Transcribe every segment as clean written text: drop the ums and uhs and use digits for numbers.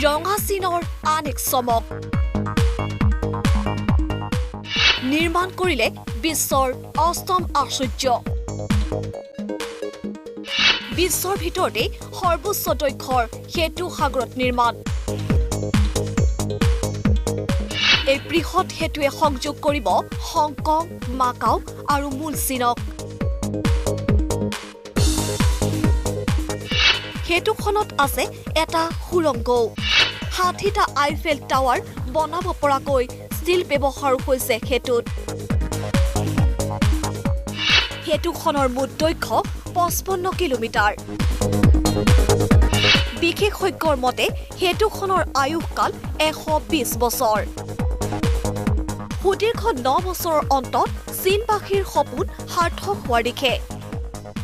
ৰঙা চীনৰ আন এক চমক নিৰ্মাণ কৰিলে বিশ্বৰ অষ্টম আশ্চৰ্য বিশ্বৰ ভিতৰতে সৰ্বোচ্চ দৈৰ্ঘ্যৰ সেতু সাগৰত নিৰ্মাণ এই বৃহৎ সেতুৱে সংযোগ কৰিব হংকং মাকাও আৰু মূল চীনক সেতুখনত আছে এটা সুৰংগও ৬০টা আইফেল টাৱাৰ বনাব পৰাকৈ ষ্টীল ব্যৱহাৰ হৈছে সেতুত সেতুখনৰ মুঠ দৈৰ্ঘ্য ৫৫ কিলোমিটাৰ বিশেষজ্ঞৰ মতে সেতুখনৰ আয়ুসকাল ১২০ বছৰ সুদীৰ্ঘ ৯ বছৰৰ অন্তত চীনবাসীৰ সপোন সাৰ্থক হোৱাৰ দিশে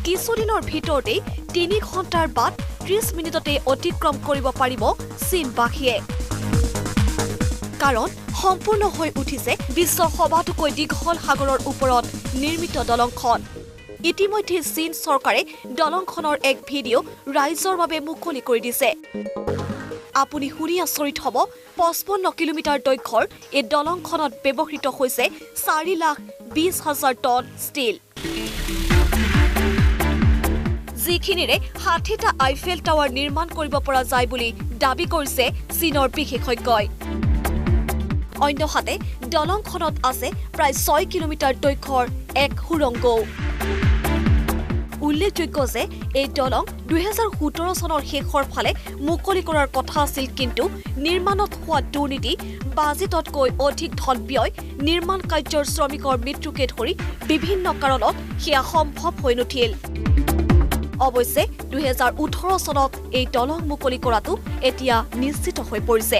কিছুদিনৰ ভিতৰতে ৩ ঘণ্টাৰ বাট ৩০ মিনিটতে অতিক্ৰম কৰিব পাৰিব চীনবাসীয়ে কাৰণ সম্পূৰ্ণ হৈ উঠিছে বিশ্বৰ সবাতোকৈ দীঘল সাগৰৰ ওপৰত নিৰ্মিত দলংখন ইতিমধ্যে চীন চৰকাৰে দলংখনৰ এক ভিডিঅ' ৰাইজৰ বাবে মুকলি কৰি দিছে আপুনি শুনি আচৰিত হ'ব ৫৫ কিলোমিটাৰ দৈৰ্ঘ্যৰ এই দলংখনত ব্যৱহৃত হৈছে ৪,২০,০০০ টন ষ্টীল যিখিনিৰে ৬০টা আইফেল টাৱাৰ নিৰ্মাণ কৰিব পৰা যায় বুলি দাবী কৰিছে চীনৰ বিশেষজ্ঞই অন্যহাতে দলংখনত আছে প্ৰায় ৬ কিলোমিটাৰ দৈৰ্ঘ্যৰ এক সুৰংগও উল্লেখযোগ্য যে এই দলং ২০১৭ চনৰ শেষৰ ফালে মুকলি কৰাৰ কথা আছিল কিন্তু নিৰ্মাণত হোৱা দুৰ্নীতি বাজেটতকৈ অধিক ধন ব্যয় নিৰ্মাণ কাৰ্যৰ শ্ৰমিকৰ মৃত্যুকে ধৰি বিভিন্ন কাৰণত সেয়া সম্ভৱ হৈ নুঠিল অৱশ্যে ২০১৮ চনত এই দলং মুকলি কৰাটো এতিয়া নিশ্চিত হৈ পৰিছে